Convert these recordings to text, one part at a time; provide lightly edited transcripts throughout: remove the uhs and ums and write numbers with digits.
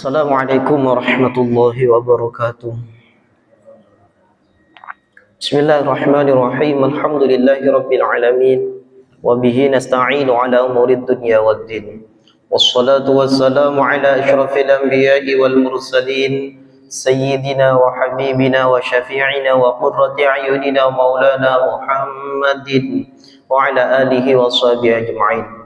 Assalamualaikum warahmatullahi wabarakatuh. Bismillahirrahmanirrahim. Alhamdulillahi rabbil alamin. Wa bihi nasta'inu ala umurid dunya waddin. Wassalatu wassalamu ala asyrafil anbiya'i wal mursalin sayyidina wa habibina wa syafi'ina wa qurrati a'yunina maulana Muhammadin wa ala alihi wa sahbihi ajma'in.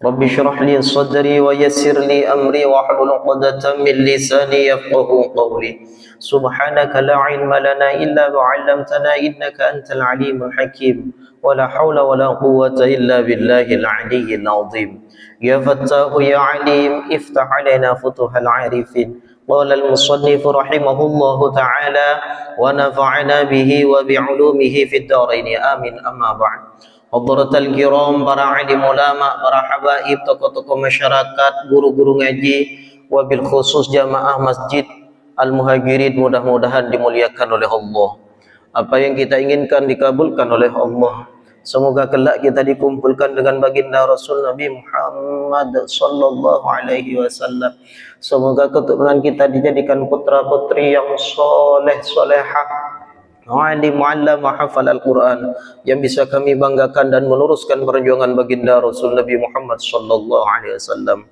Rabbi syrah li sadri wa yassir li amri wa hlul 'uqdatam min lisani yafqahu qawli. Subhanaka la ilma lana illa ma 'allamtana innaka antal alimul hakim. Wa la haula wa la quwwata illa billahil aliyyil azim. Ya Fattahu ya Alim iftah 'alaina futuhal 'arifin. Qala al-musannif rahimahullahu ta'ala wa nafa'ana bihi wa bi'ulumihi fid dharain. Amin. Amma ba'd. Hadratul kiram, para alim ulama, para habaib, tokoh-tokoh masyarakat, guru-guru ngaji, wabil khusus jamaah masjid Al-Muhajirin, mudah-mudahan dimuliakan oleh Allah. Apa yang kita inginkan dikabulkan oleh Allah. Semoga kelak kita dikumpulkan dengan baginda Rasul Nabi Muhammad sallallahu alaihi wasallam. Semoga keturunan kita dijadikan putra-putri yang soleh solehah, alim, muallim, hafal Al-Quran, yang bisa kami banggakan dan meneruskan perjuangan baginda Rasul Nabi Muhammad sallallahu alaihi wasallam.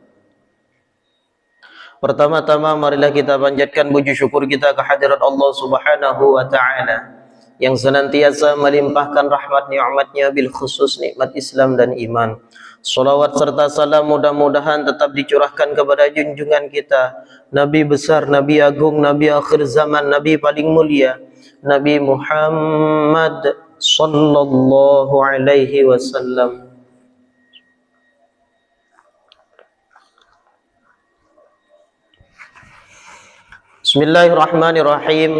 Pertama-tama marilah kita panjatkan puji syukur kita kehadirat Allah Subhanahu wa taala yang senantiasa melimpahkan rahmat nikmatnya bil khusus nikmat Islam dan iman. Salawat serta salam mudah-mudahan tetap dicurahkan kepada junjungan kita, Nabi besar, Nabi agung, Nabi akhir zaman, Nabi paling mulia, Nabi Muhammad sallallahu alaihi wasallam. Bismillahirrahmanirrahim.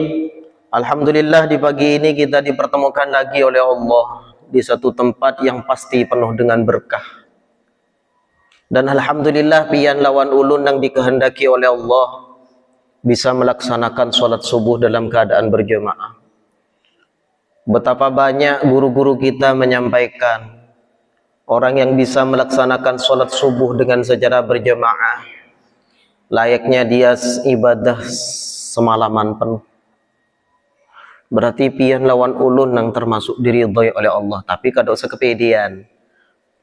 Alhamdulillah, di pagi ini kita dipertemukan lagi oleh Allah di satu tempat yang pasti penuh dengan berkah. Dan alhamdulillah pian lawan ulun yang dikehendaki oleh Allah bisa melaksanakan sholat subuh dalam keadaan berjamaah. Betapa banyak guru-guru kita menyampaikan orang yang bisa melaksanakan sholat subuh dengan secara berjamaah layaknya dia ibadah semalaman penuh. Berarti pian lawan ulun yang termasuk diridhoi oleh Allah. Tapi kada usah kepedean,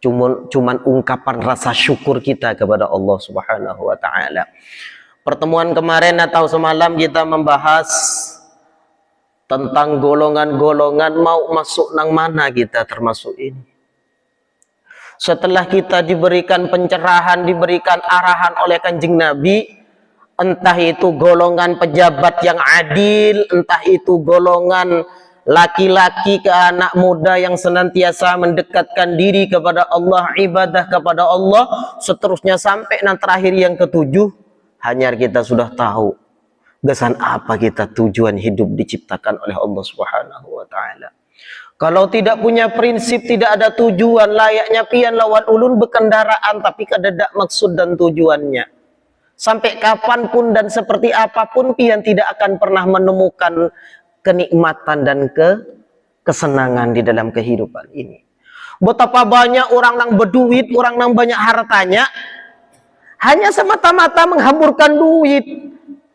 cuman ungkapan rasa syukur kita kepada Allah Subhanahu wa taala. Pertemuan kemarin atau semalam kita membahas tentang golongan-golongan mau masuk nang mana kita termasuk ini. Setelah kita diberikan pencerahan, diberikan arahan oleh Kanjeng Nabi, entah itu golongan pejabat yang adil, entah itu golongan laki-laki ke anak muda yang senantiasa mendekatkan diri kepada Allah, ibadah kepada Allah, seterusnya sampai yang terakhir yang ketujuh, hanya kita sudah tahu gesan apa kita tujuan hidup diciptakan oleh Allah Subhanahu wa taala. Kalau tidak punya prinsip, tidak ada tujuan, layaknya pian lawan ulun berkendaraan tapi kada maksud dan tujuannya. Sampai kapanpun dan seperti apapun pian tidak akan pernah menemukan kenikmatan dan kesenangan di dalam kehidupan ini. Betapa banyak orang yang berduit, orang yang banyak hartanya, hanya semata-mata menghamburkan duit,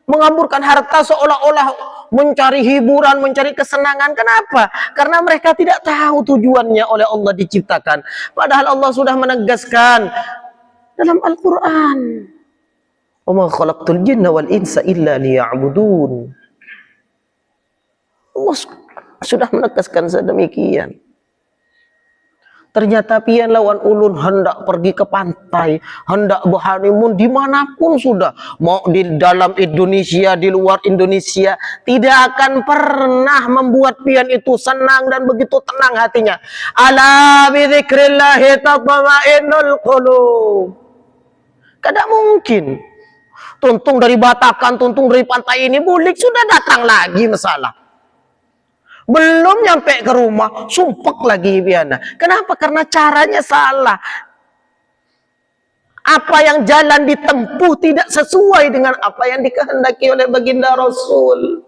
menghamburkan harta seolah-olah mencari hiburan, mencari kesenangan. Kenapa? Karena mereka tidak tahu tujuannya oleh Allah diciptakan. Padahal Allah sudah menegaskan dalam Al-Quran, "Wa ma khalaqtul jinna wal insa illa liya'budun." Allah sudah menegaskan sedemikian. Ternyata pian lawan ulun hendak pergi ke pantai, hendak berhanimun dimanapun sudah, mau di dalam Indonesia, di luar Indonesia, tidak akan pernah membuat pian itu senang dan begitu tenang hatinya. Ala bi dzikrillahi tatma'innul qulub. Kada mungkin. Tuntung dari Batakan, tuntung dari pantai ini, bulik sudah datang lagi masalah. Belum nyampe ke rumah, sumpek lagi piana. Kenapa? Karena caranya salah. Apa yang jalan ditempuh tidak sesuai dengan apa yang dikehendaki oleh baginda Rasul.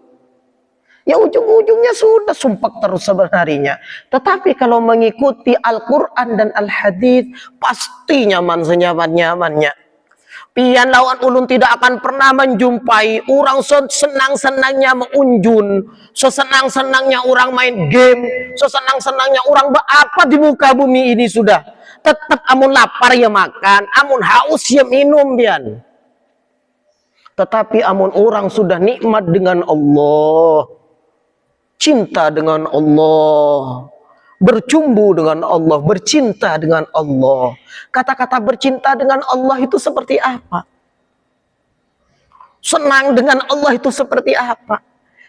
Ya ujung-ujungnya sudah sumpek terus sebenarnya. Tetapi kalau mengikuti Al-Quran dan Al-Hadis, pasti nyaman senyaman-nyamannya. Pian lawan ulun tidak akan pernah menjumpai orang senang-senangnya mengunjun, sesenang-senangnya orang main game, sesenang-senangnya orang apa di muka bumi ini sudah. Tetap amun lapar ya makan, amun haus ya minum pian. Tetapi amun orang sudah nikmat dengan Allah, cinta dengan Allah, bercumbu dengan Allah, bercinta dengan Allah. Kata-kata bercinta dengan Allah itu seperti apa? Senang dengan Allah itu seperti apa?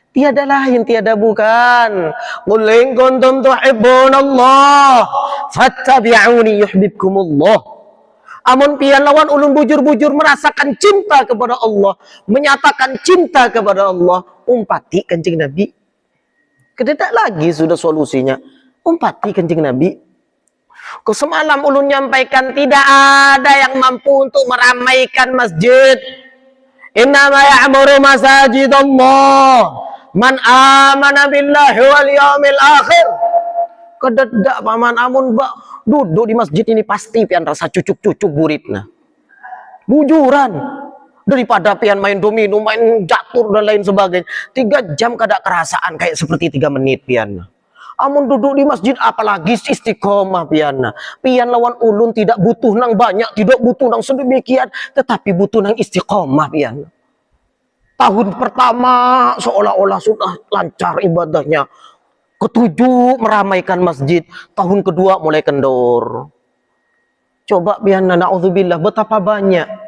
Tiada lain, tiada bukan. Qul in kuntum tuhibbunallah fattabi'uni yuhibbukumullah. Amun pian lawan ulun bujur-bujur merasakan cinta kepada Allah, menyatakan cinta kepada Allah, umpati Kanjeng Nabi. Kededak lagi sudah solusinya. Umpati Kanjeng Nabi. Semalam ulun nyampaikan tidak ada yang mampu untuk meramaikan masjid. Innama ya'muru masajidallah man amana billahi wal yawmil akhir. Kededak paman amun duduk di masjid ini pasti pian rasa cucuk-cucuk buritna. Bujuran. Daripada pian main domino, main catur dan lain sebagainya. 3 jam kada kerasaan kayak seperti 3 menit pian. Amun duduk di masjid apalagi istiqomah pian. Pian lawan ulun tidak butuh nang banyak, tidak butuh nang sedemikian, tetapi butuh nang istiqomah pian. Tahun pertama seolah-olah sudah lancar ibadahnya. Ketujuh meramaikan masjid, tahun kedua mulai kendor. Coba pian, na'udzubillah, betapa banyak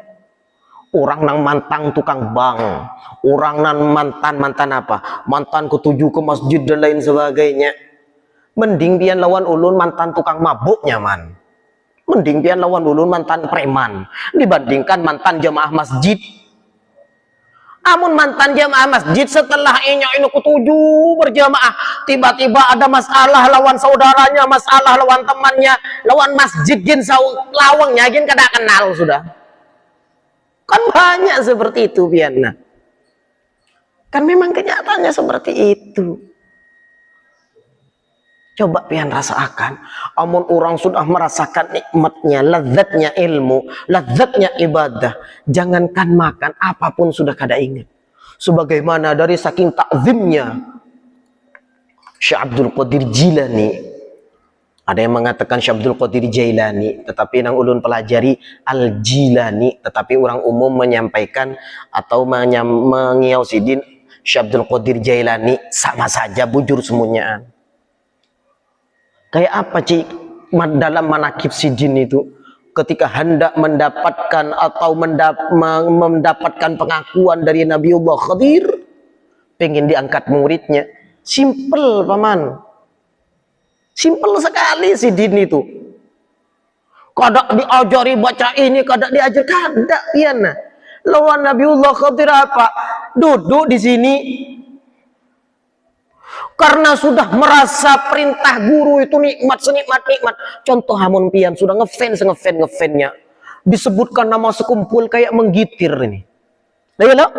orang nang mantang tukang bank, orang nang mantan apa? Mantan ketujuh ke masjid dan lain sebagainya. Mending pian lawan ulun mantan tukang mabuk nyaman. Mending pian lawan ulun mantan preman dibandingkan mantan jamaah masjid. Amun mantan jamaah masjid setelah ini ketujuh berjamaah, tiba-tiba ada masalah lawan saudaranya, masalah lawan temannya, lawan masjid gin lawangnya gin kada kenal sudah. Kan banyak seperti itu pian. Kan memang kenyataannya seperti itu. Coba pian rasakan, amun orang sudah merasakan nikmatnya, lezatnya ilmu, lezatnya ibadah, jangankan makan, apapun sudah kada ingat. Sebagaimana dari saking takzimnya Syekh Abdul Qadir Jilani. Ada yang mengatakan Syekh Abdul Qadir Jailani, tetapi yang ulun pelajari Al-Jilani, tetapi orang umum menyampaikan atau mengiausidin Syekh Abdul Qadir Jailani, sama saja bujur semuanya. Kayak apa cik dalam manakib si jin itu, ketika hendak mendapatkan atau mendapatkan pengakuan dari Nabiullah Khadir, pengen diangkat muridnya, simple paman, simple sekali si jin itu. Kada diajari baca ini, kada diajar, kada pian. Lawan Nabiullah Khadir apa? Duduk di sini. Karena sudah merasa perintah guru itu nikmat, senikmat-nikmat. Contoh hamun pian sudah ngefannya. Disebutkan nama sekumpul kayak menggitir ini. Nah,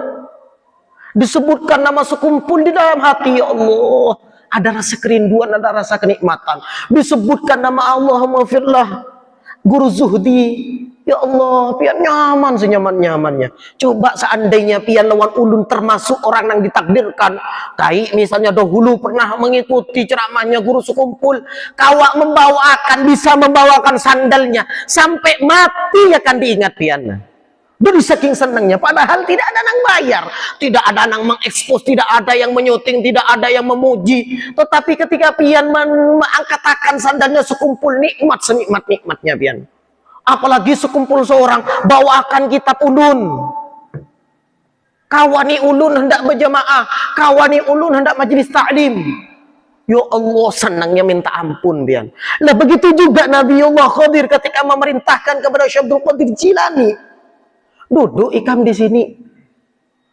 disebutkan nama sekumpul di dalam hati, ya Allah. Ada rasa kerinduan, ada rasa kenikmatan. Disebutkan nama Allahumma firlah guru zuhdi. Ya Allah, pian nyaman senyaman-nyamannya. Coba seandainya pian lawan ulun termasuk orang yang ditakdirkan. Kayak misalnya dahulu pernah mengikuti ceramahnya guru sekumpul. Kawak bisa membawakan sandalnya. Sampai mati akan diingat pian. Dari saking senangnya, padahal tidak ada yang bayar. Tidak ada yang mengekspos, tidak ada yang menyuting, tidak ada yang memuji. Tetapi ketika pian mengangkatakan sandalnya sekumpul, nikmat senikmat-nikmatnya pian. Apalagi sekumpul seorang bawakan kitab ulun, kawani ulun hendak berjamaah, kawani ulun hendak majlis taklim. Ya Allah, senangnya minta ampun pian. Nah begitu juga Nabiullah Khadir ketika memerintahkan kepada Syekh Abdul Qadir Jilani, duduk ikam di sini.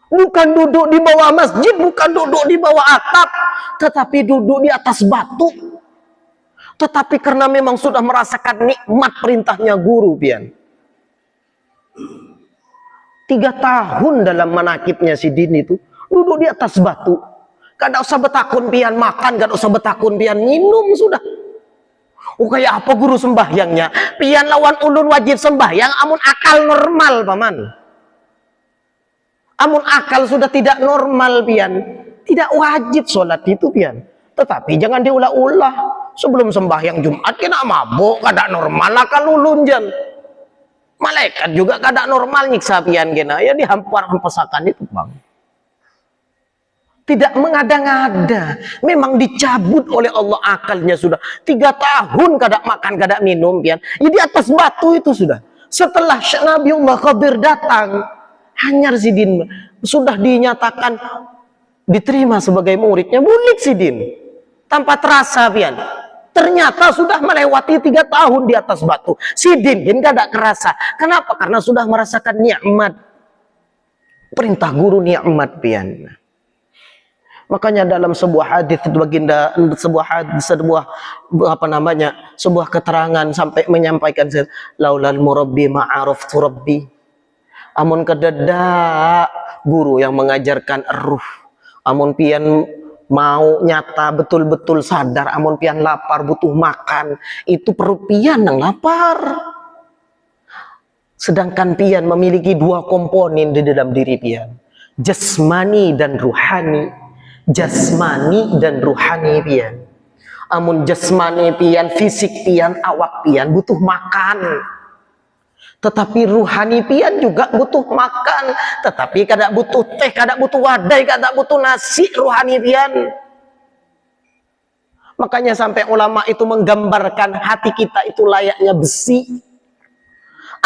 Bukan duduk di bawah masjid, bukan duduk di bawah atap, tetapi duduk di atas batu. Tetapi karena memang sudah merasakan nikmat perintahnya guru pian. 3 tahun dalam manakibnya si Din itu duduk di atas batu. Kada usah betakun pian makan, kada usah betakun pian minum sudah. Oh kayak apa guru sembahyangnya? Pian lawan ulun wajib sembahyang amun akal normal paman. Amun akal sudah tidak normal pian, tidak wajib sholat itu pian. Tetapi jangan diulah-ulah. Sebelum sembahyang Jumat kena mabuk, kada normal akal ulun jan. Malaikat juga kada normal nyiksa pian kena. Ya dihampar-hampasakan itu bang. Tidak mengada-ngada. Memang dicabut oleh Allah akalnya sudah. 3 tahun kada makan, kada minum pian. Ya di atas batu itu sudah. Setelah Nabiullah Khadir datang, Hanyar Sidin sudah dinyatakan diterima sebagai muridnya. Bulik Sidin tanpa terasa pian. Ternyata sudah melewati 3 tahun di atas batu. Sidin kada kerasa. Kenapa? Karena sudah merasakan nikmat. Perintah guru nikmat pian. Makanya dalam sebuah hadis baginda, sebuah keterangan sampai menyampaikan laulal murabbi ma'araftu rabbi. Amun kededa guru yang mengajarkan ruh, amun pian mau nyata betul-betul sadar, amun pian lapar butuh makan, itu perut pian yang lapar. Sedangkan pian memiliki 2 komponen di dalam diri pian, jasmani dan ruhani. Jasmani dan ruhani pian. Amun jasmani pian, fisik pian, awak pian butuh makan. Tetapi ruhani pian juga butuh makan. Tetapi kada butuh teh, kada butuh wadai, kada butuh nasi ruhani pian. Makanya sampai ulama itu menggambarkan hati kita itu layaknya besi.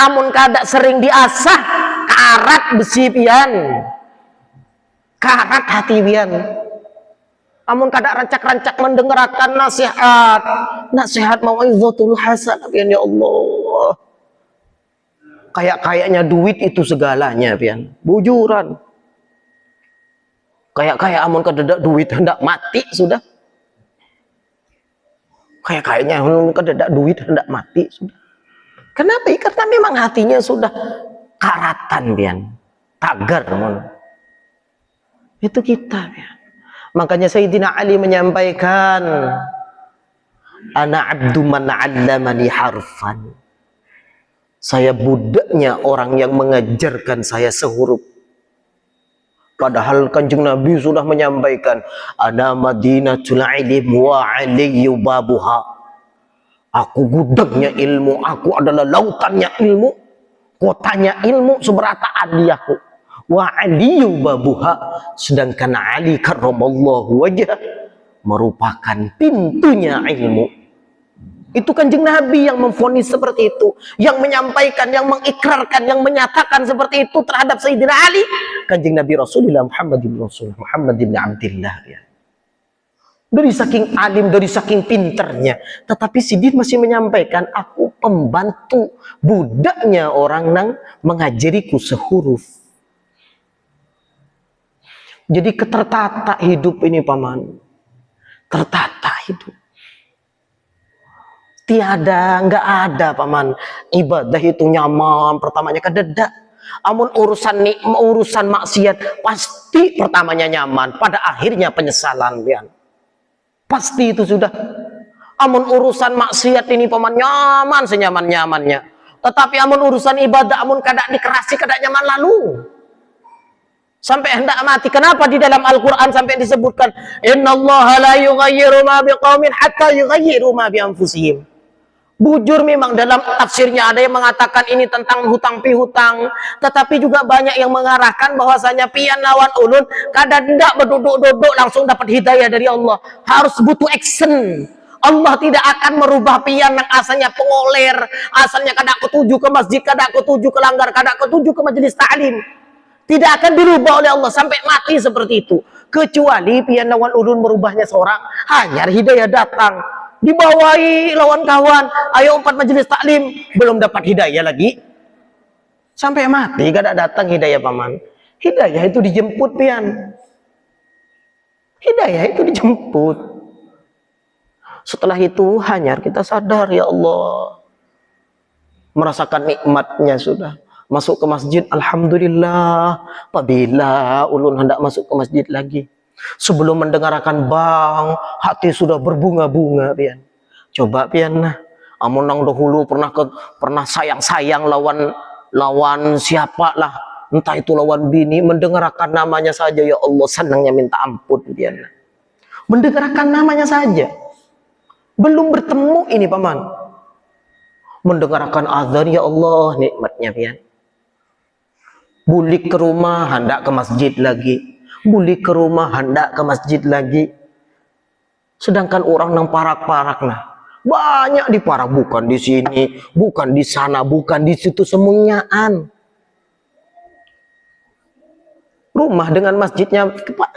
Amun kada sering diasah, karat besi pian. Karat hati pian. Amun kada rancak-rancak mendengarkan nasihat mau'izatul hasanah pian, ya Allah. Kayaknya duit itu segalanya pian. Bujuran. Kayak amun kadeda duit hendak mati sudah. Kayaknya amun kadeda duit hendak mati sudah. Kenapa? Karena memang hatinya sudah karatan pian. Tagar mon. Itu kita pian. Makanya Sayyidina Ali menyampaikan, ana abdu man 'allamani harfan. Saya budaknya orang yang mengajarkan saya sehuruf. Padahal Kanjeng Nabi sudah menyampaikan, ana madinatul ilm wa aliyyu babuha. Aku gudangnya ilmu, aku adalah lautannya ilmu, kotanya ilmu, seberata aliyaku. Wa aliyyu babuha, sedangkan Ali karramallahu wajhah merupakan pintunya ilmu. Itu Kanjeng Nabi yang memvonis seperti itu, yang menyampaikan, yang mengikrarkan, yang menyatakan seperti itu terhadap Sayyidina Ali. Kanjeng Nabi Rasulullah Muhammad bin Abdillah ya. Dari saking alim, dari saking pinternya, tetapi Sidin masih menyampaikan, aku pembantu budaknya orang nang mengajariku sehuruf. Jadi tertata hidup ini paman, tertata hidup. Enggak ada paman ibadah itu nyaman pertamanya kededa. Amun urusan maksiat pasti pertamanya nyaman, pada akhirnya penyesalan pian. Pasti itu sudah. Amun urusan maksiat ini paman nyaman senyaman-nyamannya. Tetapi amun urusan ibadah, amun kada dikerasi kada nyaman lalu. Sampai hendak mati. Kenapa di dalam Al-Quran sampai disebutkan innallaha la yughayyiru ma biqaumin hatta yughayyiru ma bi anfusihim. Bujur memang dalam tafsirnya ada yang mengatakan ini tentang hutang pihutang, tetapi juga banyak yang mengarahkan bahwasanya pian lawan ulun kada hendak berduduk-duduk langsung dapat hidayah dari Allah. Harus butuh action. Allah tidak akan merubah pian yang asalnya pengoler, asalnya kada ketuju ke masjid, kada ketuju ke langgar, kada ketuju ke majelis ta'lim. Tidak akan dirubah oleh Allah sampai mati seperti itu. Kecuali pian lawan ulun merubahnya seorang, hanya hidayah datang. Dibawahi lawan kawan, ayo 4 majelis taklim, belum dapat hidayah lagi. Sampai mati kada datang hidayah paman. Hidayah itu dijemput pian. Hidayah itu dijemput. Setelah itu hanya kita sadar, ya Allah. Merasakan nikmatnya sudah. Masuk ke masjid, alhamdulillah. Apabila ulun hendak masuk ke masjid lagi, sebelum mendengarkan bang, hati sudah berbunga-bunga pian. Coba pian nah, amun nang dahulu pernah sayang-sayang lawan siapa lah, entah itu lawan bini, mendengarkan namanya saja ya Allah senangnya minta ampun pian. Mendengarkan namanya saja. Belum bertemu ini paman. Mendengarkan azan ya Allah nikmatnya pian. Bulik ke rumah hendak ke masjid lagi. Bulik ke rumah hendak ke masjid lagi. Sedangkan orang nang parak-parak nah. Banyak di parak, bukan di sini, bukan di sana, bukan di situ, semuanyaan. Rumah dengan masjidnya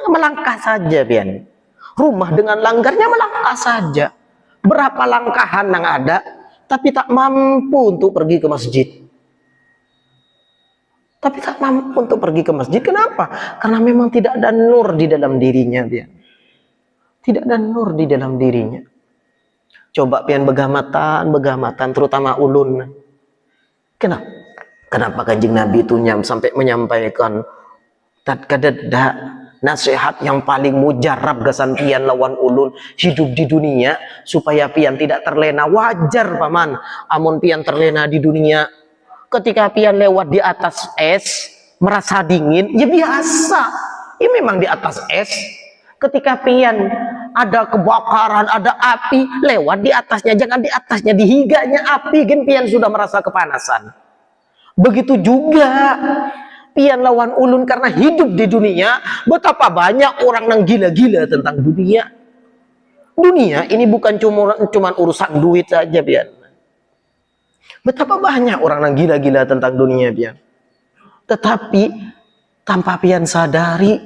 melangkah saja pian. Rumah dengan langgarnya melangkah saja. Berapa langkahan yang ada, tapi tak mampu untuk pergi ke masjid. Tapi tak mampu untuk pergi ke masjid. Kenapa? Karena memang tidak ada nur di dalam dirinya pian. Tidak ada nur di dalam dirinya. Coba pian begamatan, terutama ulun. Kenapa Kanjeng Nabi itu sampai menyampaikan kadeda nasihat yang paling mujarab gasan pian lawan ulun hidup di dunia supaya pian tidak terlena. Wajar paman, amun pian terlena di dunia, ketika pian lewat di atas es merasa dingin, ya biasa. Ya memang di atas es. Ketika pian ada kebakaran, ada api, lewat di atasnya, jangan di atasnya, di higanya api, gen pian sudah merasa kepanasan. Begitu juga pian lawan ulun karena hidup di dunia, betapa banyak orang yang gila-gila tentang dunia. Dunia ini bukan cuma urusan duit saja pian. Betapa banyak orang yang gila-gila tentang dunia pian. Tetapi tanpa pian sadari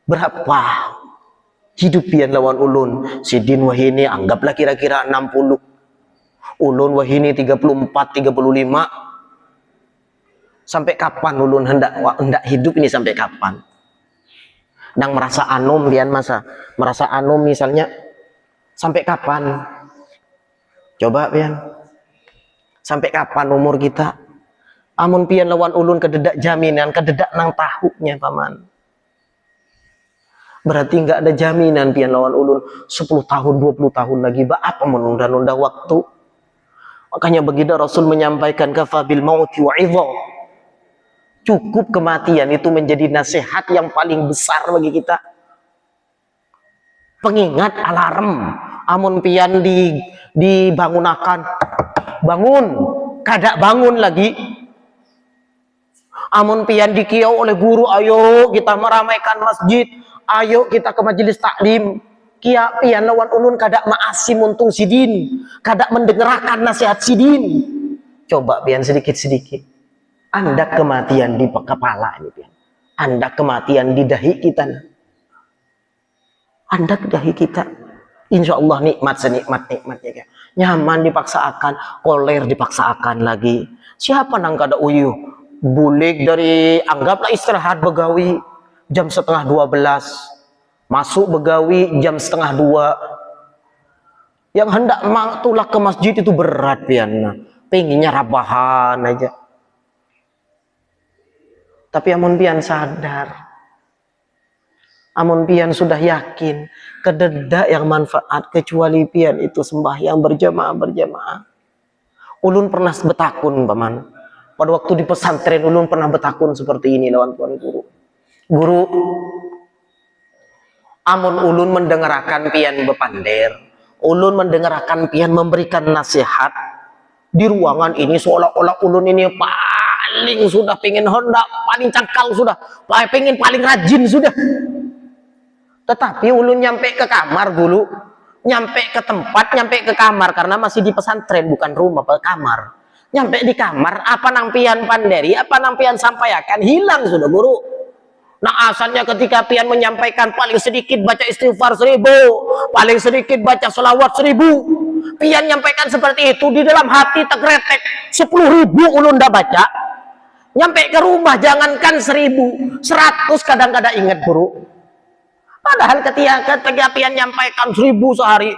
berapa hidup pian lawan ulun. Sidin wahini anggaplah kira-kira 60. Ulun wahini 34, 35. Sampai kapan ulun hendak hidup ini, sampai kapan? Nang merasa anom pian merasa anom misalnya, sampai kapan? Coba pian. Sampai kapan umur kita? Amun pian lawan ulun kededak jaminan, kededak nang tahunya paman. Berarti nggak ada jaminan pian lawan ulun 10 tahun, 20 tahun lagi. Apa menunda-nunda waktu? Makanya begitu Rasul menyampaikan kafabil mauti wa'idha. Cukup kematian itu menjadi nasihat yang paling besar bagi kita. Pengingat, alarm. Amun pian dibangunakan, bangun, kada bangun lagi. Amun pian dikiau oleh guru, ayo kita meramaikan masjid, ayo kita ke majelis taklim. Kia pian lawan ulun kada maasim untung sidin, kada mendengarkan nasihat sidin. Coba pian sedikit-sedikit. Anda kematian di kepala ini pian. Anda kematian di dahi kita. Anda ke dahi kita. Insya Allah nikmat senikmat-nikmatnya. Nyaman dipaksakan, koler dipaksakan lagi. Siapa nang kada uyuh? Bulik dari, anggaplah istirahat begawi jam 11:30. Masuk begawi jam 1:30. Yang hendak tulah ke masjid itu berat pian. Pengennya rabahan aja. Tapi amun pian sadar, amun pian sudah yakin, kededak yang manfaat kecuali pian itu sembahyang berjamaah. Ulun pernah betakun paman. Pada waktu di pesantren ulun pernah betakun seperti ini lawan tuan guru. Guru, amun ulun mendengarkan pian bepander, ulun mendengarkan pian memberikan nasihat di ruangan ini, seolah-olah ulun ini paling sudah pengen hendak, paling cangkal sudah, pengen paling rajin sudah. Tetapi ulun nyampe ke kamar dulu, nyampe ke tempat, nyampe ke kamar karena masih di pesantren, bukan rumah, ke kamar. Nyampe di kamar, apa nang pian panderi, apa nang pian sampaikan, hilang sudah guru. Nah asalnya ketika pian menyampaikan paling sedikit baca istighfar 1000, paling sedikit baca selawat 1000. Pian nyampaikan seperti itu, di dalam hati tegretek 10.000 ulun dah baca. Nyampe ke rumah jangankan 1000, 100 kadang-kadang ingat guru. Padahal ketika pian nyampaikan 1000 sehari,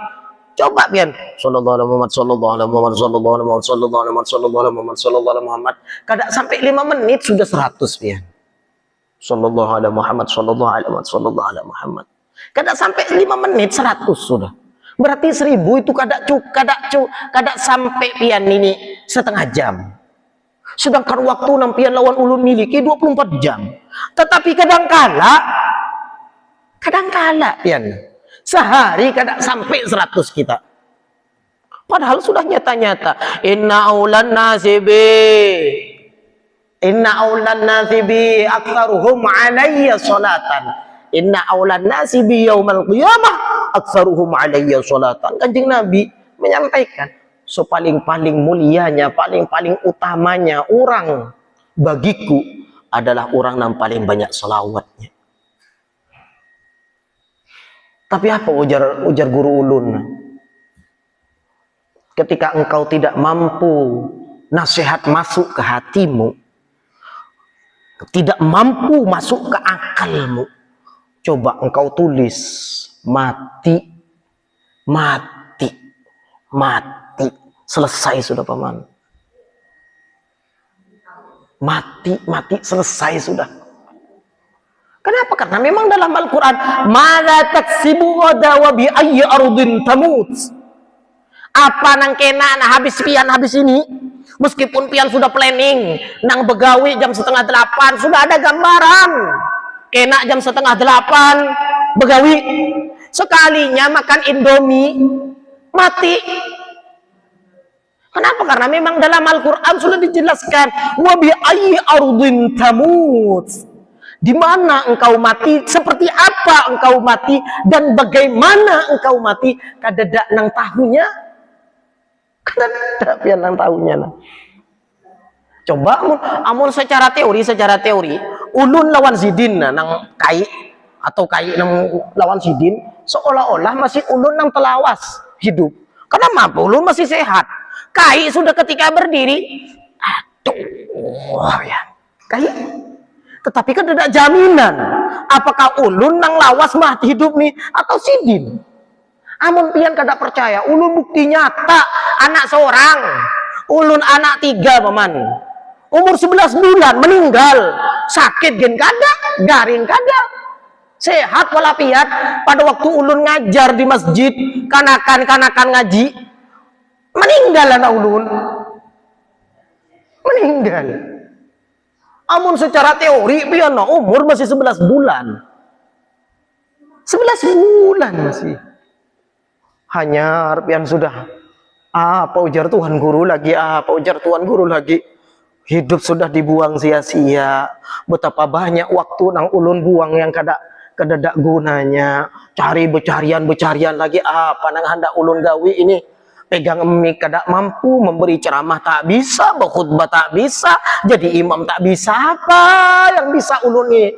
coba pian sallallahu alaihi Muhammad, sallallahu alaihi Muhammad, sallallahu alaihi Muhammad, sallallahu alaihi Muhammad, sallallahu alaihi Muhammad, sallallahu alaihi Muhammad, kadang sampai 5 menit sudah 100 pian. Sallallahu alaihi Muhammad, sallallahu alaihi Muhammad, sallallahu alaihi Muhammad. Kadang sampai 5 menit 100 sudah. Berarti 1000 itu kada sampai pian ini setengah jam. Sedangkan waktu nampian lawan ulun miliki 24 jam. Tetapi kadangkala pian sehari kada sampai 100 kita. Padahal sudah nyata-nyata. Inna aulan nasibi aktsaruhum alayya salatan. Inna aulan nasibi yaumal qiyamah aktsaruhum alayya salatan. Kanjeng Nabi menyampaikan, so paling-paling mulianya, paling-paling utamanya orang bagiku adalah orang yang paling banyak selawatnya. Tapi apa ujar guru ulun? Ketika engkau tidak mampu nasihat masuk ke hatimu, tidak mampu masuk ke akalmu, coba engkau tulis mati. Selesai sudah paman. Mati selesai sudah. Kenapa? Karena memang dalam Al-Quran, mala taksibu ghada wa bi ayyi ardin tamut. Apa nang kena habis ini, meskipun pian sudah planning nang begawi jam 7:30, sudah ada gambaran kena jam 7:30 begawi, sekalinya makan Indomie mati. Kenapa? Karena memang dalam Al-Quran sudah dijelaskan, wa bi ayyi ardin tamut. Di mana engkau mati, seperti apa engkau mati, dan bagaimana engkau mati, kadada nang tahunya. Kadada pian nang tahunya nah. Coba amun secara teori ulun lawan Zidin nang kai nang lawan Zidin, seolah-olah masih ulun nang telawas hidup. Karena ulun masih sehat. Kai sudah ketika berdiri, aduh ya, kai. Tetapi kan tidak jaminan apakah ulun nang lawas mati hidup nih atau Sidin. Amun pian kada percaya, ulun bukti nyata anak seorang, ulun anak 3 paman, umur 11 bulan meninggal, sakit gen kada, garing kada, sehat walafiat. Pada waktu ulun ngajar di masjid, kanakan ngaji, meninggal anak ulun, meninggal. Amun secara teori pian umur masih 11 bulan. 11 bulan masih. Hanya pian sudah apa ujar Tuhan guru lagi, hidup sudah dibuang sia-sia. Betapa banyak waktu nang ulun buang yang kada gunanya. Cari becarian lagi apa nang hendak ulun gawi ini. Pegang mic kada mampu, memberi ceramah tak bisa, berkhutbah tak bisa, jadi imam tak bisa. Apa yang bisa ulun ini?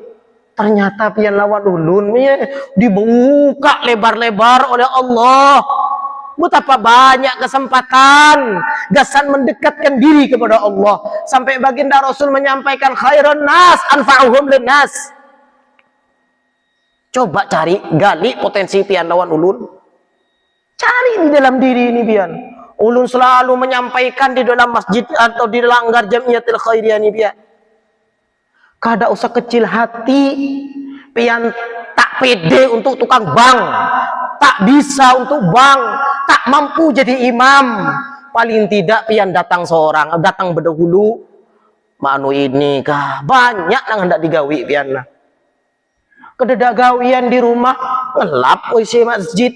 Ternyata pian lawan ulun dibuka lebar-lebar oleh Allah. Betapa banyak kesempatan gasan mendekatkan diri kepada Allah. Sampai baginda Rasul menyampaikan khairun nas anfa'uhum linnas. Coba cari, gali potensi pian lawan ulun. Cari di dalam diri ini pian. Ulun selalu menyampaikan di dalam masjid atau di langgar Jamiatul Khairiyah ini pian. Kada usah kecil hati. Pian tak pede untuk tukang bank, tak bisa untuk bank, tak mampu jadi imam. Paling tidak pian datang berdahulu. Manu ini kah banyak nang hendak digawi pian. Kededa gawian di rumah ngelap isi masjid.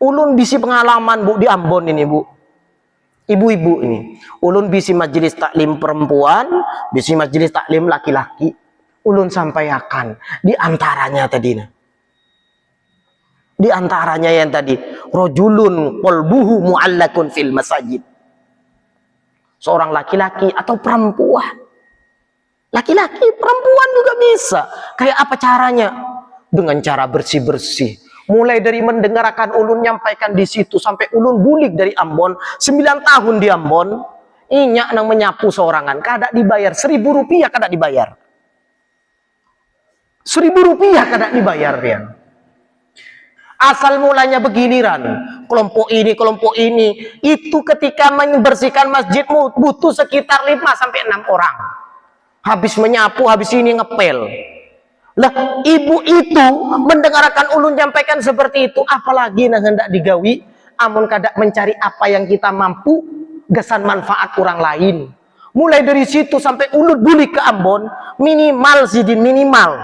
Ulun bisi pengalaman bu di Ambon ini bu, ibu-ibu ini. Ulun bisi majelis taklim perempuan, bisi majelis taklim laki-laki. Ulun sampaikan di antaranya yang tadi, rojulun qalbuhu mu'allakun fil masajid. Seorang laki-laki atau perempuan. Laki-laki, perempuan juga bisa. Kayak apa caranya? Dengan cara bersih-bersih. Mulai dari mendengarkan ulun nyampaikan di situ sampai ulun bulik dari Ambon, 9 tahun di Ambon, inyak nang menyapu seorangan, kada dibayar 1.000 rupiah, kada dibayar. 1.000 rupiah kada dibayar ya. Asal mulanya begiliran, kelompok ini, itu ketika membersihkan masjidmu butuh sekitar 5 sampai 6 orang. Habis menyapu, habis ini ngepel. Lah ibu itu mendengarkan ulun nyampaikan seperti itu, apalagi nang hendak digawi, amun kadak mencari apa yang kita mampu, gesan manfaat orang lain. Mulai dari situ sampai ulun buli ke Ambon, minimal sidin minimal.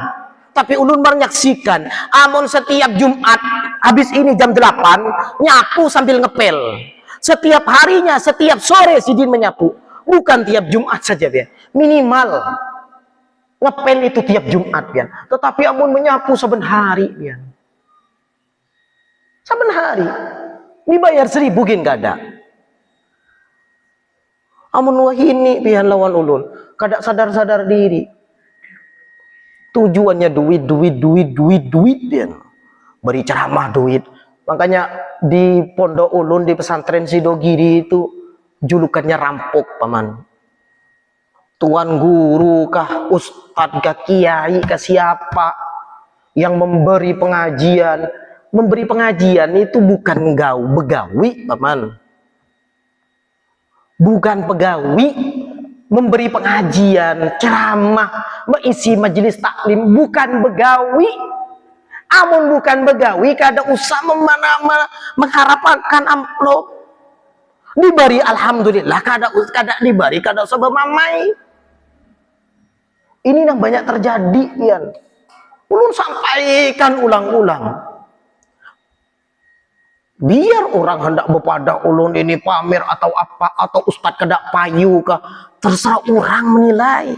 Tapi ulun menyaksikan, amun setiap Jumat habis ini jam 8 nyapu sambil ngepel. Setiap harinya, setiap sore sidin menyapu. Bukan tiap Jumat saja ya, minimal ngepel itu tiap Jumat pian. Tetapi amun menyapu saben hari pian. Saben hari dibayar 1.000 gin kada. Amun wahini pian lawan ulun, kada sadar-sadar diri. Tujuannya duit pian. Beri ceramah duit. Makanya di pondok ulun di pesantren Sidogiri itu julukannya rampok paman. Tuan guru kah, ustadz kah, kiai kah, siapa yang memberi pengajian. Memberi pengajian itu bukan begawi paman. Bukan pegawi. Memberi pengajian, ceramah, mengisi majelis taklim, bukan begawi. Amun bukan begawi, kada usah mengharapkan amplop. Diberi alhamdulillah, kada diberi, kada usah bermamai. Ini yang banyak terjadi, pian. Ulun sampaikan ulang-ulang. Biar orang hendak bepada ulun ini pamer atau apa, atau ustadz kada payu kah, terserah orang menilai.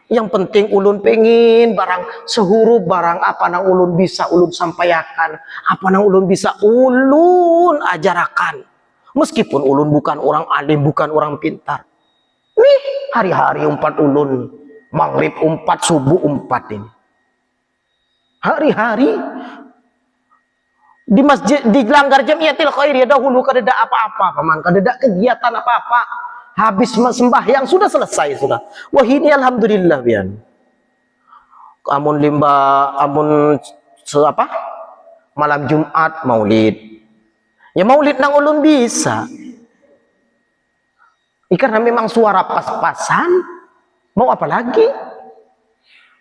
Yang penting ulun pengen barang sehurup, barang apa nang ulun bisa ulun sampaikan, apa nang ulun bisa ulun ajarakan. Meskipun ulun bukan orang alim, bukan orang pintar. Nih hari-hari umpat ulun, maghrib umpat, subuh umpat ini. Hari-hari di masjid, di langgar Jamiatil Khairiyah dahulu kada ada apa-apa paman, kada ada kegiatan apa-apa. Habis sembahyang sudah selesai sudah. Wah ini alhamdulillah pian. Amun malam Jumat maulid. Ya maulid nang ulun bisa. Karena memang suara pas-pasan. Mau apa lagi?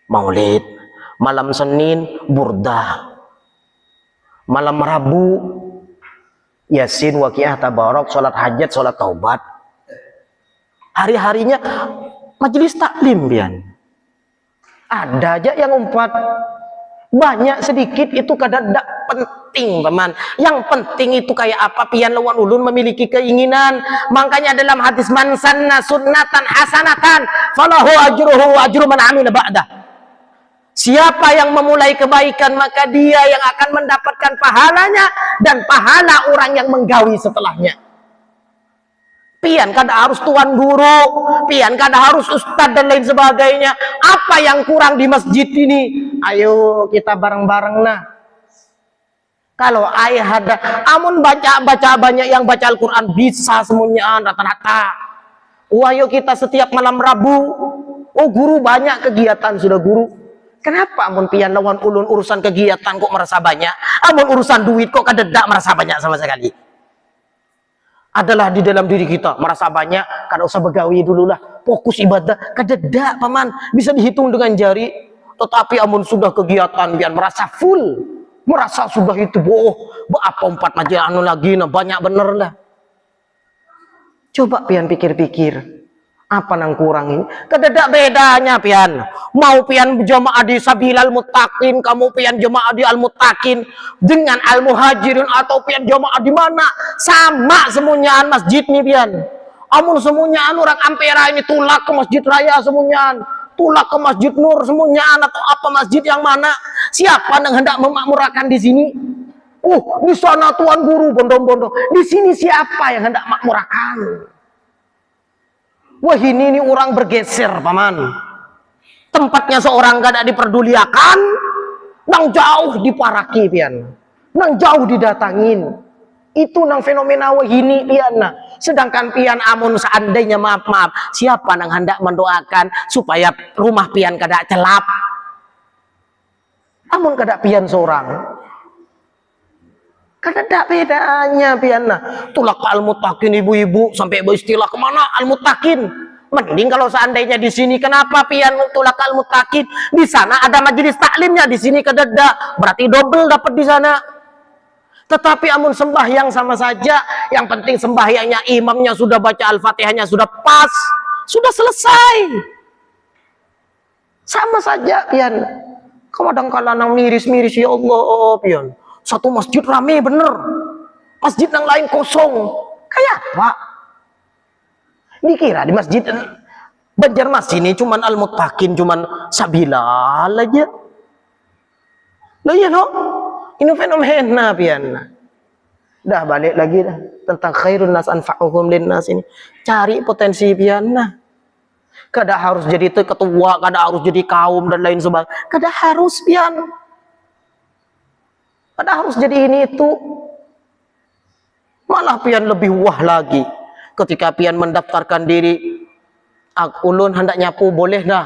Maulid. Malam Senin burdah. Malam Rabu Yasin, Waqiah, Tabarok, sholat hajat, sholat taubat. Hari-harinya majelis taklim pian. Ada aja yang umpat. Banyak sedikit itu kadang tidak penting paman. Yang penting itu kayak apa pian lawan ulun memiliki keinginan. Makanya dalam hadis man sanna sunnatan hasanatan falahu ajruhu wa ajru man amila ba'dah. Siapa yang memulai kebaikan maka dia yang akan mendapatkan pahalanya dan pahala orang yang menggawi setelahnya. Pian kada harus tuan guru, pian kada harus ustadz dan lain sebagainya. Apa yang kurang di masjid ini? Ayo kita bareng-bareng nah. Kalau ayah ada, amun baca banyak yang baca Al-Quran bisa semuanya rata-rata. Ayo kita setiap malam Rabu. Oh guru banyak kegiatan sudah guru. Kenapa amun pian lawan ulun urusan kegiatan kok merasa banyak? Amun urusan duit kok kadedak merasa banyak sama sekali. Adalah di dalam diri kita merasa banyak, kada usah begawi dulu lah. Fokus ibadah, kadedak paman. Bisa dihitung dengan jari. Tetapi amun sudah kegiatan pian merasa full. Merasa sudah itu apa umpat aja anu lagi nah banyak bener lah. Coba pian pikir-pikir. Apa nang kurang ini? Kedadak bedanya pian. Mau pian jamaah di Sabilal Muttaqin, kamu pian jamaah di Al-Muttaqin dengan Al-Muhajirin atau pian jamaah di mana? Sama semuanyaan masjid nih pian. Amun semuanyaan orang Ampera ini tulak ke Masjid Raya semuanyaan, tulak ke Masjid Nur semuanyaan atau apa masjid yang mana? Siapa yang hendak memakmurkan di sini? Di sana tuan guru bondong-bondong. Di sini siapa yang hendak makmurkan? Wah ini orang bergeser paman. Tempatnya seorang gak diperduliakan, nang jauh diparaki pian, nang jauh didatangin. Itu nang fenomena wah ini pian. Nah, sedangkan pian amun seandainya maaf siapa nang hendak mendoakan supaya rumah pian kada celap. Amun kada pian seorang. Kada ada bedanya pian nah. Tulak ke Al-Muttaqin ibu-ibu sampai beristilah kemana Al-Muttaqin. Mending kalau seandainya di sini, kenapa pian tulakal mutakin? Di sana ada majelis taklimnya, di sini kededa, berarti double dapat di sana. Tetapi amun sembahyang sama saja, yang penting sembahyangnya imamnya sudah baca Al-Fatihahnya sudah pas, sudah selesai. Sama saja pian. Kadang-kadang nang miris-miris, ya Allah pian. Satu masjid rame bener, masjid yang lain kosong. Kayak apa? Dikira di masjid Banjarmasin ini cuman Al-Muttaqin, cuman Sabilal aja. Lah ya no, ini fenomena pian. Dah balik lagi dah tentang khairun nas anfa'uhum linnas ini. Cari potensi pian. Nah, kada harus jadi ketua, kada harus jadi kaum dan lain sebagainya. Kada harus pian. Kada harus jadi ini itu. Malah pian lebih wah lagi. Ketika pian mendaftarkan diri, ulun hendak nyapu, boleh dah.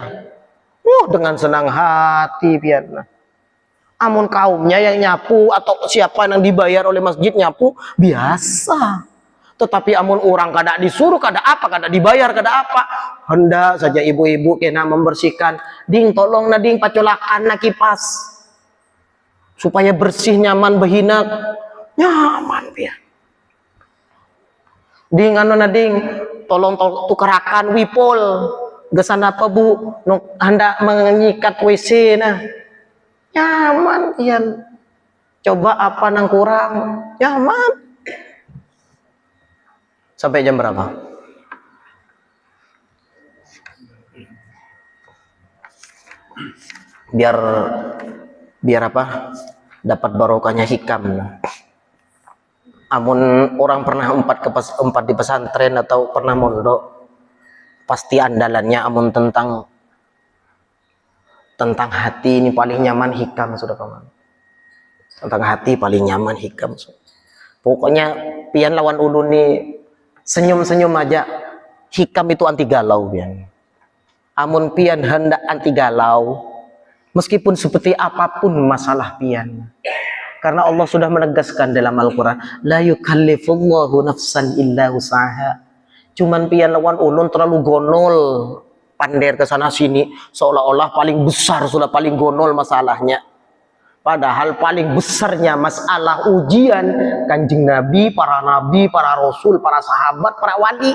Dengan senang hati pian. Amun kaumnya yang nyapu atau siapa yang dibayar oleh masjid nyapu, biasa. Tetapi amun orang kada disuruh, kada apa, kada dibayar, kada apa, hendak saja ibu-ibu kena membersihkan. Ding, tolong na ding pacolakan na kipas. Supaya bersih, nyaman, behinak. Nyaman pian. Ding anu nading, tolong tukarakan wipol. Gesan apa bu? Hendak mengikat WC nah. Nyaman pian. Coba apa nang kurang? Nyaman. Sampai jam berapa? Biar apa? Dapat barokahnya hikam. Amun orang pernah empat di pesantren atau pernah mondok, pasti andalannya amun tentang hati ini paling nyaman hikam, sudah kawan. Tentang hati paling nyaman hikam. Pokoknya pian lawan ulun nih senyum-senyum aja. Hikam itu anti galau pian. Amun pian hendak anti galau, meskipun seperti apapun masalah pian. Karena Allah sudah menegaskan dalam Al-Quran, la yukallifullahu nafsan illa usaha. Cuman pian lawan ulun terlalu gonol, pander ke sana sini, seolah-olah paling besar, sudah paling gonol masalahnya. Padahal paling besarnya masalah ujian Kanjeng Nabi, para rasul, para sahabat, para wali.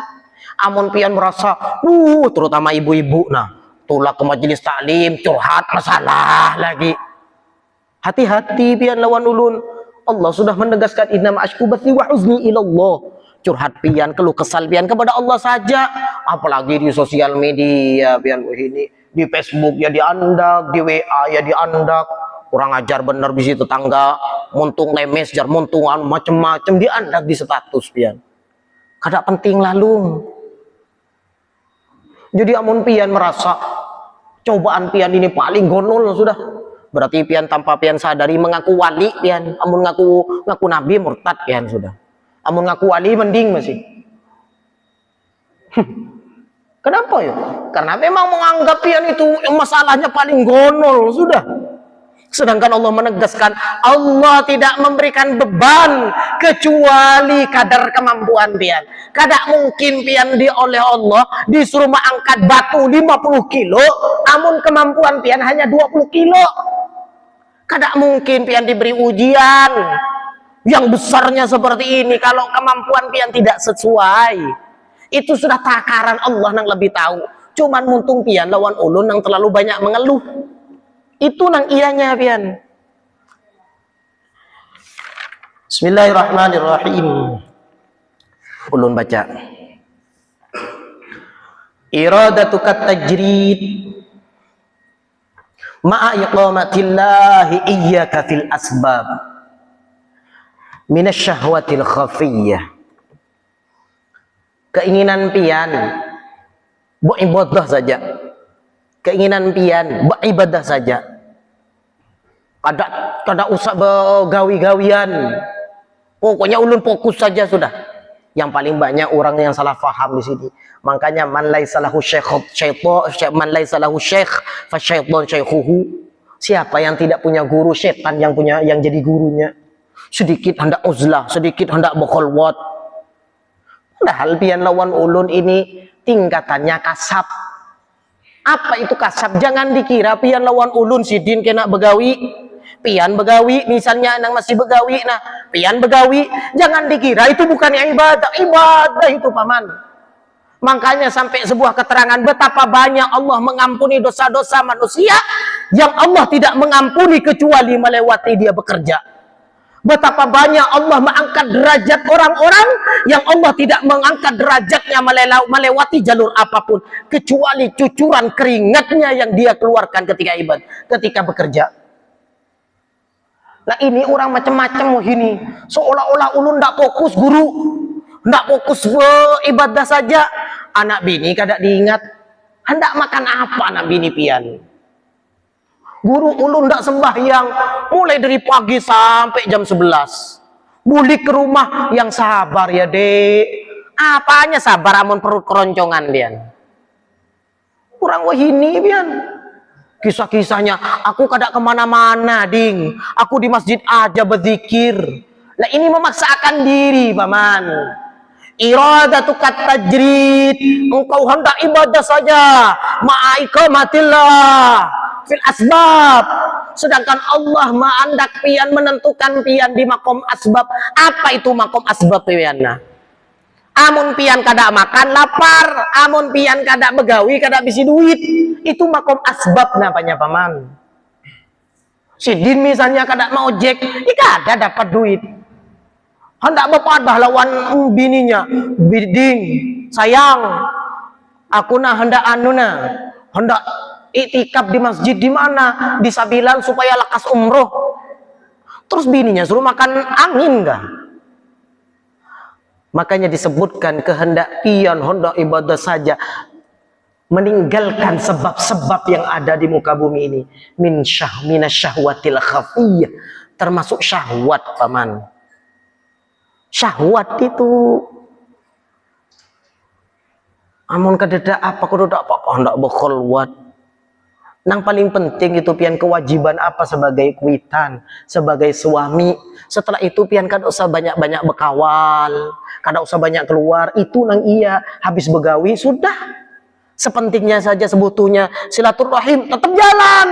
Amun pian merasa, terutama ibu-ibu, nah, tulak ke majelis taklim, curhat masalah lagi. Hati-hati pian lawan ulun. Allah sudah menegaskan innama ashku bathi wa huzni ilallah. Curhat pian, keluh kesal pian kepada Allah saja. Apalagi di sosial media pian ini, di Facebook ya diandak, di WA ya diandak. Kurang ajar bener bisi tetangga, muntung lemes jar muntungan macem-macem diandak di status pian. Kada penting lalu. Jadi amun pian merasa cobaan pian ini paling gonol sudah. Berarti pian tanpa pian sadari mengaku wali pian. Amun ngaku nabi murtad pian sudah. Amun ngaku wali mending masih. Kenapa ya? Karena memang menganggap pian itu masalahnya paling gonol sudah. Sedangkan Allah menegaskan, Allah tidak memberikan beban kecuali kadar kemampuan pian. Kada mungkin pian oleh Allah disuruh mengangkat batu 50 kilo, namun kemampuan pian hanya 20 kilo. Kada mungkin pian diberi ujian yang besarnya seperti ini kalau kemampuan pian tidak sesuai. Itu sudah takaran Allah yang lebih tahu. Cuman muntung pian lawan ulun yang terlalu banyak mengeluh. Itu nang ianya pian. Bismillahirrahmanirrahim. Ulun baca. Iradatukat tajrid ma'a iqamatillahi iyyaka fil asbab minasyahwatil khafiyyah. Keinginan pian beribadah saja. Keinginan pian beribadah saja. Kada usah begawi-gawian. Pokoknya ulun fokus saja sudah. Yang paling banyak orang yang salah faham di sini. Makanya man laisa lahu man laisa lahu syekh fa syaitan syaikhuhu. Siapa yang tidak punya guru, setan yang jadi gurunya. Sedikit hendak uzlah, sedikit hendak berkholwat. Padahal pian lawan ulun ini tingkatannya kasab. Apa itu kasab? Jangan dikira pian lawan ulun sidin kena begawi. Pian begawi, misalnya nang masih begawi, nah pian begawi. Jangan dikira itu bukannya ibadah. Ibadah itu paman. Makanya sampai sebuah keterangan betapa banyak Allah mengampuni dosa-dosa manusia yang Allah tidak mengampuni kecuali melewati dia bekerja. Betapa banyak Allah mengangkat derajat orang-orang yang Allah tidak mengangkat derajatnya melewati jalur apapun kecuali cucuran keringatnya yang dia keluarkan ketika ibadah, ketika bekerja. Nah ini orang macam-macam ini, seolah-olah ulun tidak fokus guru, tidak fokus ibadah saja. Anak bini kada diingat, hendak makan apa anak bini pian? Guru ulun ndak sembahyang mulai dari pagi sampai jam 11. Balik ke rumah yang sabar ya dek. Apanya sabar amun perut keroncongan pian. Kurang wahini pian. Kisah-kisahnya aku kada kemana-mana ding. Aku di masjid aja berzikir. Lah ini memaksakan diri paman. Iradatu kat tajrid. Engkau hendak ibadah saja. Ma'aikamatillah fil asbab, sedangkan Allah ma'andak pian menentukan pian di makom asbab. Apa itu makom asbab pian? Amun pian kada makan lapar, amun pian kada begawi kada bisi duit, itu makom asbab namanya paman. Sidin misalnya kada mau ojek, kada dapat duit. Hendak bepadah lawan bininya, biding sayang, aku hendak hendak iktikaf di masjid di mana? Di Sabilan supaya lekas umroh. Terus bininya suruh makan angin enggak? Makanya disebutkan kehendak pian hendak ibadah saja, meninggalkan sebab-sebab yang ada di muka bumi ini. Minasyahwatil khafiyah, termasuk syahwat paman. Syahwat itu amun kadeda apa kudu apa hendak berkhulwat. Nang paling penting itu pian kewajiban apa sebagai kuitan, sebagai suami. Setelah itu pian kada usah banyak-banyak bekawal, kada usah banyak keluar. Itu nang iya habis begawi sudah. Sepentingnya saja sebetulnya silaturahim tetap jalan.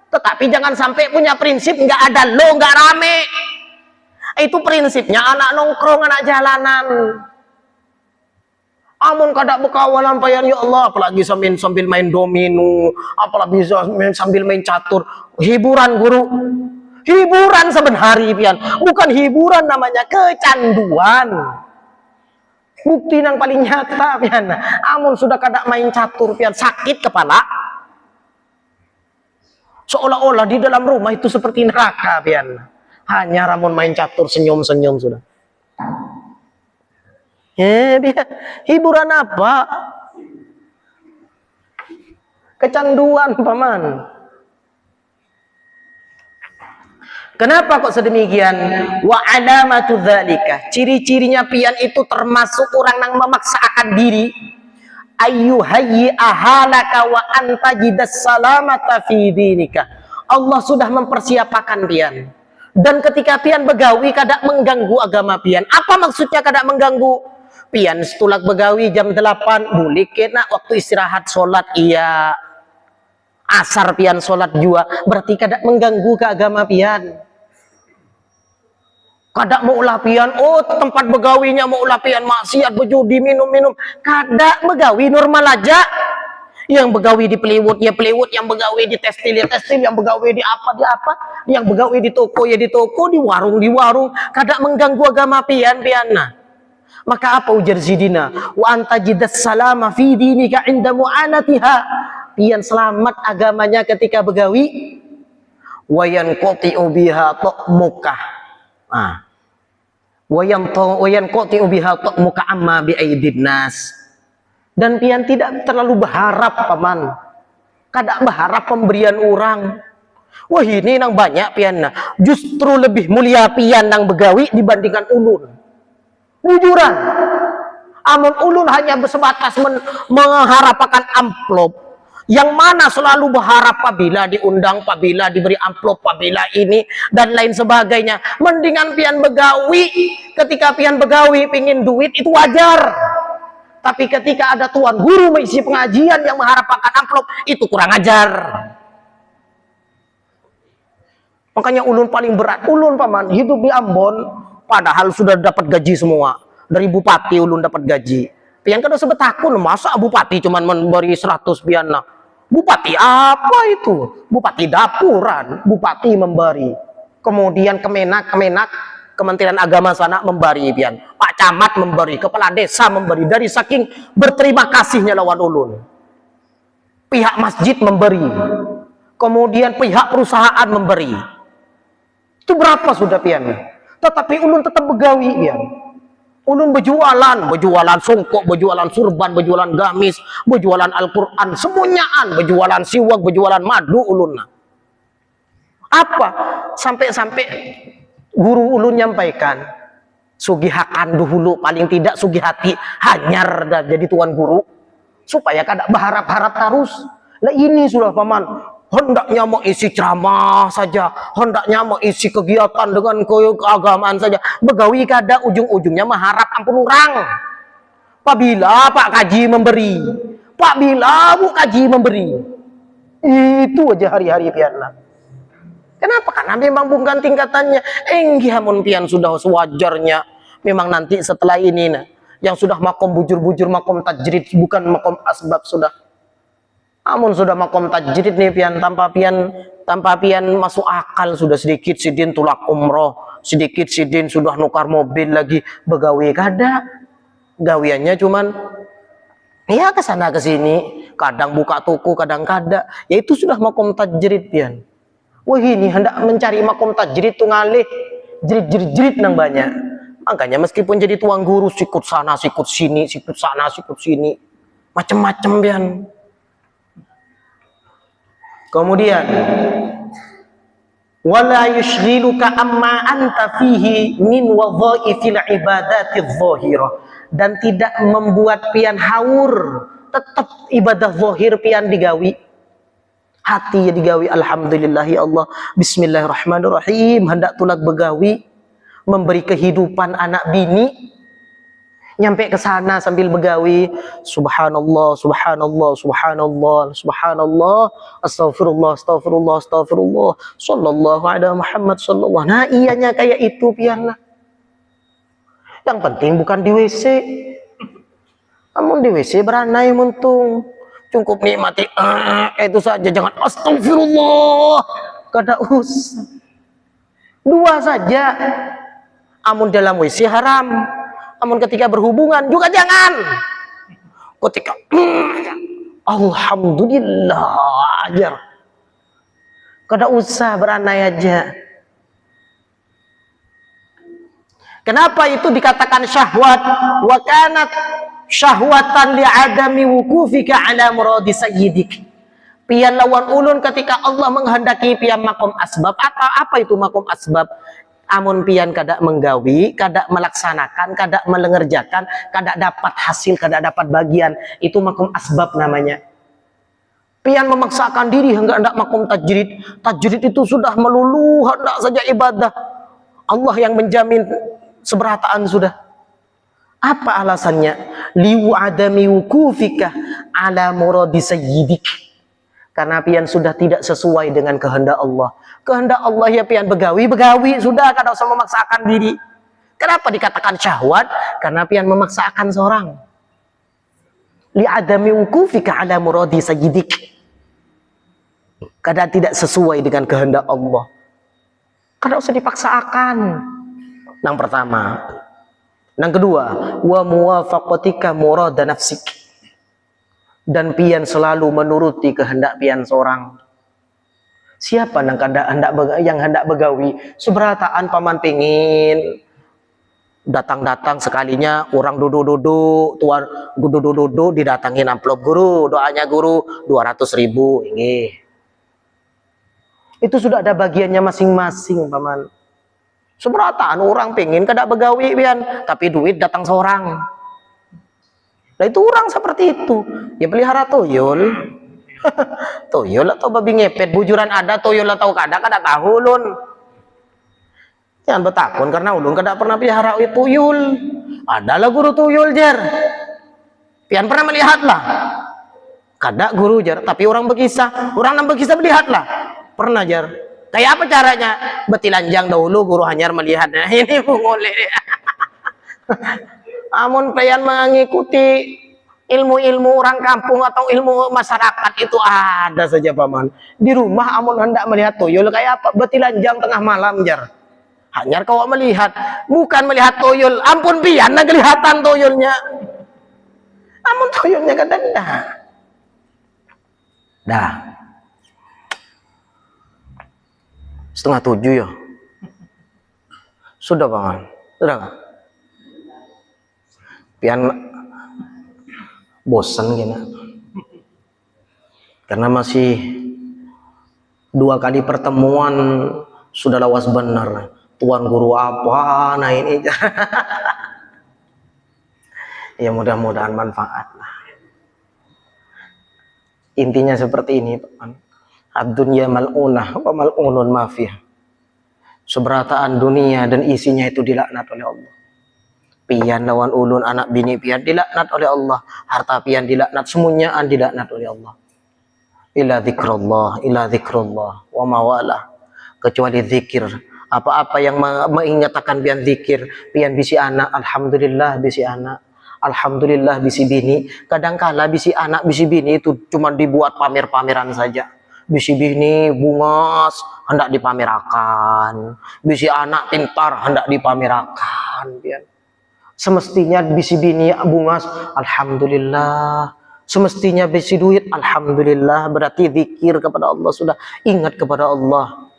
Tetapi jangan sampai punya prinsip nggak ada lo, nggak rame. Itu prinsipnya anak nongkrong, anak jalanan. Amun kada bekawalan payan ya Allah, apalagi sambil main domino, apalagi sambil main catur, hiburan guru. Hiburan sebenarnya pian, bukan hiburan namanya kecanduan. Bukti yang paling nyata pian, amun sudah kada main catur pian sakit kepala. Seolah-olah di dalam rumah itu seperti neraka pian. Hanya ramun main catur senyum-senyum sudah. Hiburan apa? Kecanduan paman. Kenapa kok sedemikian? Wa alamatu dzalika, ciri-cirinya pian itu termasuk orang yang memaksakan diri ayyuhayyi ahalaka wa anta jidas salamata fi dinika. Allah sudah mempersiapkan pian. Dan ketika pian begawi kada mengganggu agama pian. Apa maksudnya kada mengganggu? Pian setulak begawi jam 8 boleh kena waktu istirahat sholat iya. Asar pian sholat jua, berarti kada mengganggu ke agama pian. Kada mau ulah pian, oh tempat begawinya mau ulah pian maksiat berjudi minum-minum. Kada, begawi normal aja. Yang begawi di peliwut ya peliwut, yang begawi di tekstil ya tekstil, yang begawi di apa, yang begawi di toko ya di toko, di warung di warung. Kada mengganggu agama pian nah. Maka apa ujar Zidina? Wa anta jidas salama fi dinika inda mu'anatiha. Pian selamat agamanya ketika begawi. Wa yanqati'u biha ta'muka. Wa yanqati'u biha ta'muka amma bi aidin nas. Dan pian tidak terlalu berharap paman. Kada berharap pemberian orang. Wah ini nang banyak pian. Justru lebih mulia pian nang begawi dibandingkan ulun. Bujuran, amun ulun hanya sebatas mengharapkan amplop, yang mana selalu berharap apabila diundang, apabila diberi amplop, apabila ini dan lain sebagainya. Mendingan pian begawi, ketika pian begawi pingin duit itu wajar. Tapi ketika ada tuan guru mengisi pengajian yang mengharapkan amplop, itu kurang ajar. Makanya ulun paling berat, ulun paman hidup di Ambon, padahal sudah dapat gaji semua. Dari bupati ulun dapat gaji. Pian kada sebetakun, masa bupati cuman memberi 100 pian nah. Bupati apa itu? Bupati dapuran, bupati memberi. Kemudian Kemenak, Kementerian Agama sana memberi pian. Pak Camat memberi, kepala desa memberi. Dari saking berterima kasihnya lawan ulun. Pihak masjid memberi. Kemudian pihak perusahaan memberi. Itu berapa sudah pian? Tetapi ulun tetap begawi pian. Ulun berjualan songkok, berjualan surban, berjualan gamis, berjualan Al-Quran, semuanyaan, berjualan siwak, berjualan madu ulun. Apa? Sampai-sampai guru ulun nyampaikan, sugihakan dulu, paling tidak sugihati hanyar dah jadi tuan guru, supaya kada berharap-harap terus. Nah ini sudah paman, hendaknya mau isi ceramah saja, hendaknya mau isi kegiatan dengan keagamaan saja, begawi kada ujung-ujungnya mengharap ampun orang. Apabila Pak Kaji memberi, apabila Bu Kaji memberi, itu aja hari-hari pianlah. Kenapa? Karena memang bukan tingkatannya. Hamun pian sudah sewajarnya. Memang nanti setelah ini nah, yang sudah makom bujur-bujur, makom tajrid, bukan makom asbab sudah. Amun sudah makom tajrid nih pian, tanpa pian masuk akal sudah sedikit sidin tulak umroh, sedikit sidin sudah nukar mobil lagi, begawi kada. Gawiannya cuman ya ke sana ke sini, kadang buka toko, kadang kada. Ya itu sudah makom tajrid pian. Wah ini hendak mencari makom tajrid tuh ngalih jerit-jerit nang banyak. Makanya meskipun jadi tuang guru sikut sana, sikut sini, sikut sana, sikut sini, macam-macam pian. Kemudian wala yushghiluka amma anta fihi min wadhaifil ibadati dhahirah, dan tidak membuat pian haur, tetap ibadah zahir pian digawi. Hati ya digawi, alhamdulillah ya Allah, bismillahirrahmanirrahim, hendak tulak begawi, memberi kehidupan anak bini, nyampe ke sana sambil begawi, subhanallah, subhanallah, subhanallah, subhanallah, astagfirullah, astagfirullah, astagfirullah, sallallahu ala Muhammad sallallahu. Nah ianya kayak itu pianlah. Yang penting bukan di WC. Namun di WC beranai muntung. Cukup nikmati itu saja, jangan astagfirullah, kada usah. Dua saja. Amun dalam WC haram, amun ketika berhubungan juga jangan. Ketika alhamdulillah aja, kada usah beranai aja. Kenapa itu dikatakan syahwat? Wa kanat syahwatan li'adami wukufika ala muradi sayyidik. Pian lawan ulun ketika Allah menghendaki pian makom asbab. Apa itu makom asbab? Amun pian kada menggawi, kada melaksanakan, kada mengerjakan, kada dapat hasil, kada dapat bagian, itu makom asbab namanya. Pian memaksakan diri hingga hendak makom tajrid. Tajrid itu sudah melulu hendak saja ibadah. Allah yang menjamin seberataan sudah. Apa alasannya? Liu adami wukufika ala muradi sayyidik. Karena pian sudah tidak sesuai dengan kehendak Allah. Kehendak Allah ya pian begawi, sudah kada usah memaksakan diri. Kenapa dikatakan syahwat? Karena pian memaksakan seorang. Li adami wukufika ala muradi sayyidik. Kada tidak sesuai dengan kehendak Allah. Kada usah dipaksakan. Yang pertama. Yang kedua, wa muwafaqatika murada nafsik, dan pian selalu menuruti kehendak pian seorang. Siapa yang hendak begawi? Seberataan paman pengin datang-datang sekalinya orang duduk-duduk, tuan duduk-duduk didatangin amplop guru, doanya guru 200.000 ini. Itu sudah ada bagiannya masing-masing paman. Seberataan orang pengen kada begawi pian, tapi duit datang seorang. Nah itu orang seperti itu. Ya pelihara tuyul. Tuyul atau babi ngepet, bujuran ada, tuyul atau kada tahu ulun. Jangan betakun karena ulun kada pernah pelihara tuyul. Adalah guru tuyul jar. Pian pernah melihatlah. Kada guru jar, tapi orang berkisah melihatlah. Pernah jar. Kayak apa caranya? Betilanjang dahulu guru hanyar melihatnya. Ini boleh. Amun pian mengikuti ilmu-ilmu orang kampung atau ilmu masyarakat itu ada saja paman. Di rumah amun hendak melihat tuyul kayak apa? Betilanjang tengah malam jar. Hanyar kau melihat, bukan melihat tuyul. Ampun pian na kelihatan tuyulnya. Amun tuyulnya kada dah. 6:30 ya. Sudah paman. Sudah kan? Pian bosan gini. Karena masih 2 kali pertemuan sudah lawas benar. Tuan guru apa? Nah ini. Ya mudah-mudahan manfaat lah. Intinya seperti ini, Pak. Ad-dunya mal'unah wa mal'unun ma fiha. Seberataan dunia dan isinya itu dilaknat oleh Allah. Pian lawan ulun anak bini pian dilaknat oleh Allah. Harta pian dilaknat, semuanya dilaknat oleh Allah. Ila zikrullah wa mawalah. Kecuali zikir. Apa-apa yang mengingatkan pian zikir, pian bisi anak, alhamdulillah bisi anak. Alhamdulillah bisi bini. Kadangkala bisi anak bisi bini itu cuma dibuat pamer-pameran saja. Bisi bini bungas hendak dipamerakan, bisi anak pintar hendak dipamerakan. Semestinya bisi bini bungas, alhamdulillah. Semestinya bisi duit, alhamdulillah. Berarti zikir kepada Allah, sudah ingat kepada Allah.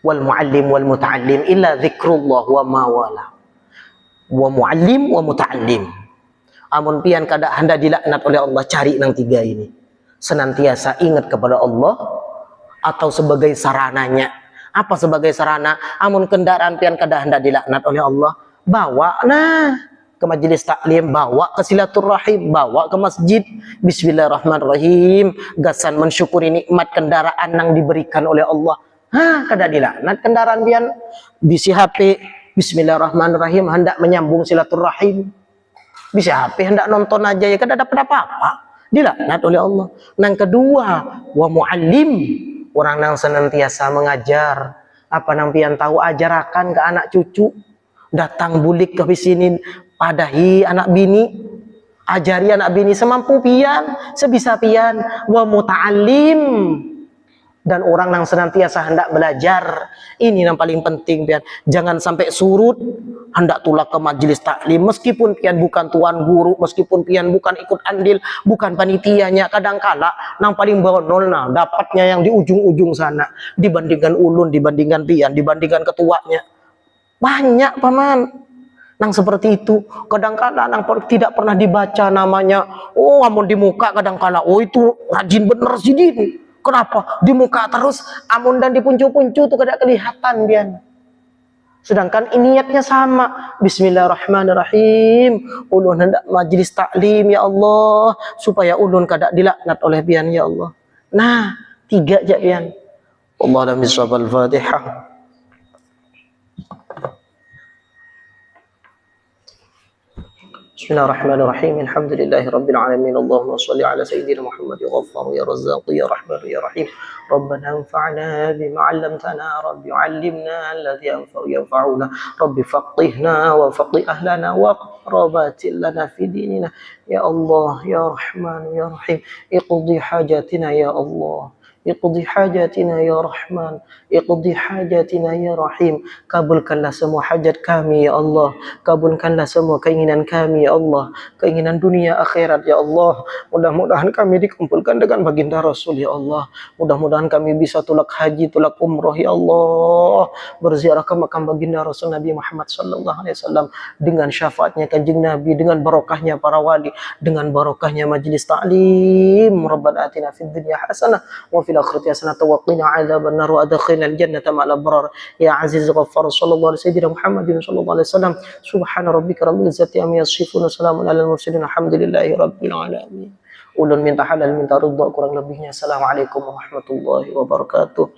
Wal muallim wal muta'allim illa zikrullah wa mawala. Wa muallim wa muta'allim. Amun pian kada hendak dilaknat oleh Allah, cari nang 3 ini. Senantiasa ingat kepada Allah atau sebagai sarananya. Apa sebagai sarana? Amun kendaraan pian kada hendak dilaknat oleh Allah, bawa ke majelis taklim, bawa ke silaturahim, bawa ke masjid. Bismillahirrahmanirrahim. Gasan mensyukuri nikmat kendaraan yang diberikan oleh Allah. Kada dilaknat kendaraan pian. Bisi HP, Bismillahirrahmanirrahim, hendak menyambung silaturahim. Bisi HP hendak nonton aja ya kada dapat apa-apa. Dilaknat oleh Allah. Yang kedua, wa muallim, orang yang senantiasa mengajar. Apa nang pian tahu ajarakan ke anak cucu. Datang bulik ke sini, padahi anak bini, ajari anak bini semampu pian, sebisa pian. Wa muta'allim, dan orang yang senantiasa hendak belajar. Ini yang paling penting pian. Jangan sampai surut hendak tulak ke majelis taklim meskipun pian bukan tuan guru, meskipun pian bukan ikut andil, bukan panitianya. Kadangkala nang paling bonol dapatnya yang di ujung-ujung sana dibandingkan ulun, dibandingkan pian, dibandingkan ketuanya. Banyak paman nang seperti itu. Kadangkala nang tidak pernah dibaca namanya. Oh, amun di muka kadangkala, oh itu rajin bener sih din. Kenapa? Di muka terus, amun dan di puncu-puncu tuh kada kelihatan pian. Sedangkan niatnya sama. Bismillahirrahmanirrahim. Ulun hendak majlis taklim ya Allah, supaya ulun kada dilaknat oleh pian ya Allah. Nah, 3 aja pian. Allah lam bisawab al-Fatihah. Bismillahirrahmanirrahim. Alhamdulillahi rabbil alamin. Allahumma shalli ala sayyidina Muhammad ya Ghaffar ya Razzaq ya Rahman ya Rahim. Rabbana anfa'na bima 'allamtana, rabbi 'allimna alladhi yanfa'una, rabbi faqihna wa faqih ahlana wa qarabatil lana fi dinina. Ya Allah ya Rahman ya Rahim, iqdi hajatina ya Allah. Iqdi hajatina ya Rahman, iqdi hajatina ya Rahim. Kabulkanlah semua hajat kami ya Allah. Kabulkanlah semua keinginan kami ya Allah. Keinginan dunia akhirat ya Allah. Mudah-mudahan kami dikumpulkan dengan baginda Rasul ya Allah. Mudah-mudahan kami bisa tulak haji, tulak umroh ya Allah. Berziarah ke makam baginda Rasul Nabi Muhammad sallallahu alaihi wasallam dengan syafaatnya kanjeng Nabi, dengan barokahnya para wali, dengan barokahnya majlis ta'lim. Rabbana atina fid dunya hasanah wa fil akhirati hasanah wa qina adzaban nar wa adkhilnal jannata ma'al abrar ya aziz ghaffar sallallahu alaihi sayyidina Muhammadin sallallahu alaihi wasallam. Subhana rabbika rabbil izzati amma yasifun wa salamun alal mursalin alhamdulillahi rabbil alamin. Ulun minta halal minta ridha, kurang lebihnya assalamualaikum warahmatullahi wabarakatuh.